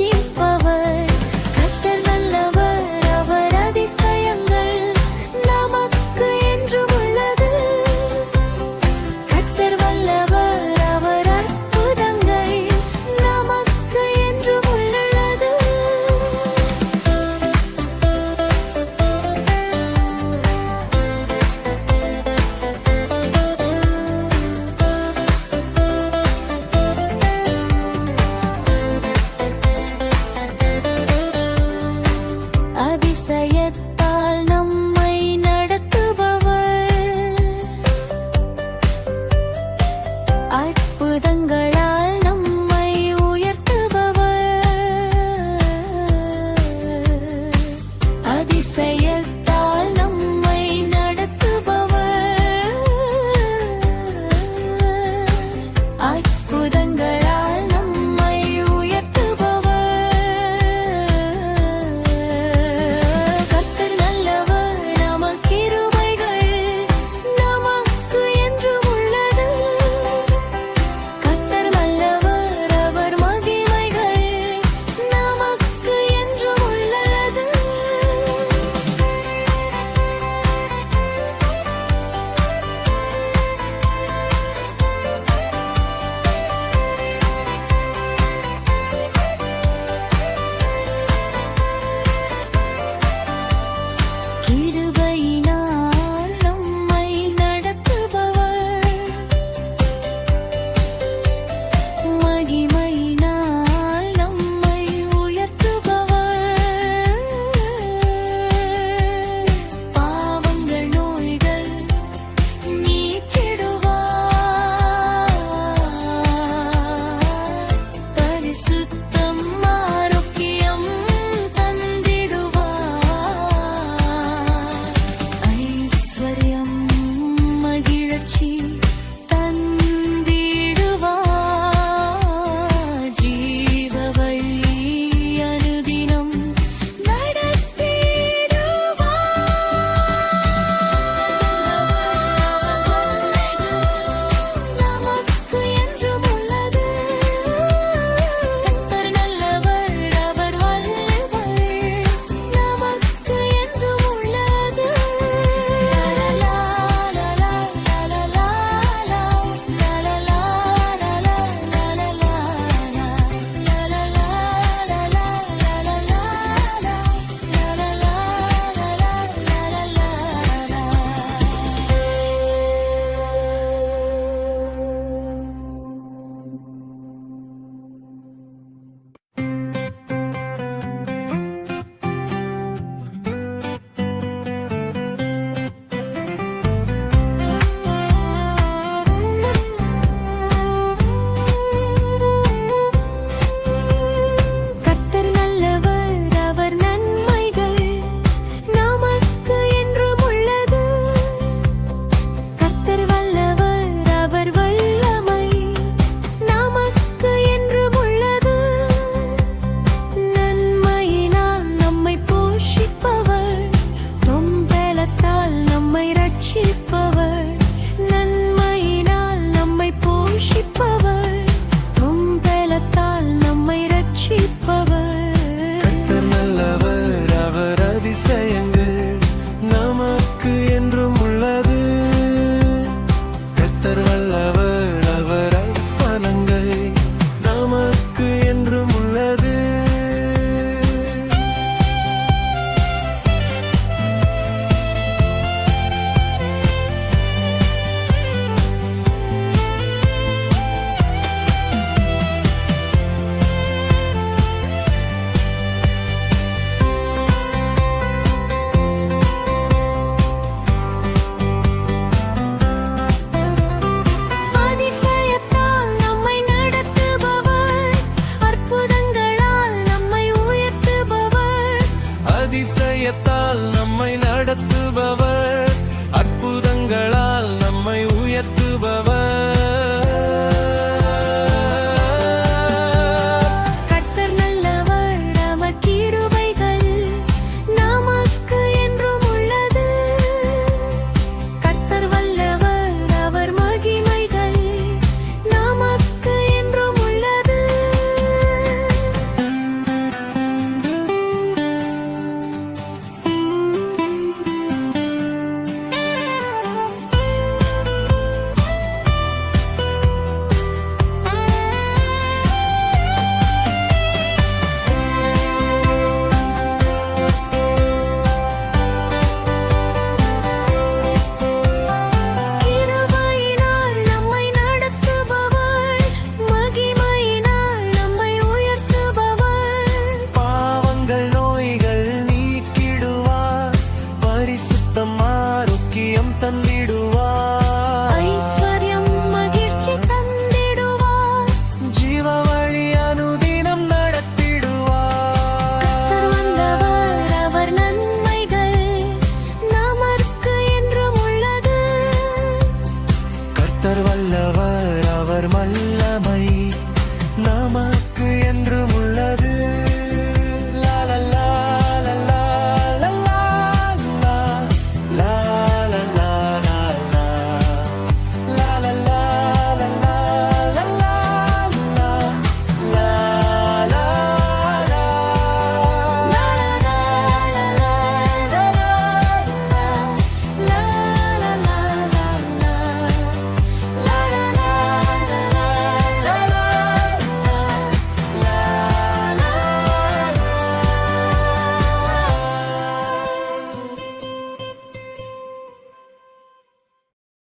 போஷிப்பவர். கர்த்தர் நல்லவர், அவர் அதிசயங்கள் நமக்கு என்றும் உள்ளது. கர்த்தர் வல்லவர், அவர் அற்புதங்கள் நமக்கு என்றும் உள்ளது. அதிசயத்தால் நம்மை நடத்துபவர், அற்புதங்களால் நம்மை உயர்த்துபவர். அதிசயத்தால் நம்மை நடத்துபவர், அற்புதங்களால் நம்மை உயர்த்துபவர். கர்த்தர் நல்லவர், நமக்கு கிருபைகள் நமக்கு என்றும் உள்ளது. கர்த்தர் வல்லவர், அவர் மகிமைகள் நமக்கு என்றும் உள்ளது. கிருபையினால் நம்மை நடத்துபவர், மகிமையினால் நம்மை உயர்த்துபவர். பாவங்கள் நோய்கள் நீக்கிடுவார், பரிசுத்தம் ஆரோக்கியம் தந்திடுவார். ஐஸ்வர்யம் மகிழ்ச்சி தந்திடுவார். ஜீவ வழி அனுதினம் நமக்கு என்றும் உள்ளது. கர்த்தர் நல்லவர், அவர் வல்லவர் நமக்கு என்றும் உள்ளது. லா லா லா லா லா லா லா லா லா லா லா லா லா லா லா கர்த்தர் நல்லவர், அவர் நன்மைகள் நமக்கு என்றும் உள்ளது. கர்த்தர் வல்லவர், அவர் வல்லமை நமக்கு என்றும் உள்ளது. நன்மையினால் நம்மை போஷிப்பவர், தொம்பலத்தால் நம்மை ரட்சிப்பவர். நன்மையினால் நம்மை போஷிப்பவர், தொம்பலத்தால் நம்மை ரட்சிப்பவர். கர்த்தர் நல்லவர், அவர் அதிசயங்கள் நமக்கு என்றும் உள்ளது. கர்த்தர் வல்லவர், அவர் அற்புதங்கள் நமக்கு என்றும் உள்ளது. அதிசயத்தால் நம்மை நடத்துபவர், அற்புதங்களால் நம்மை உயர்த்துபவர். அதிசயத்தால் நம்மை நடத்துபவர்,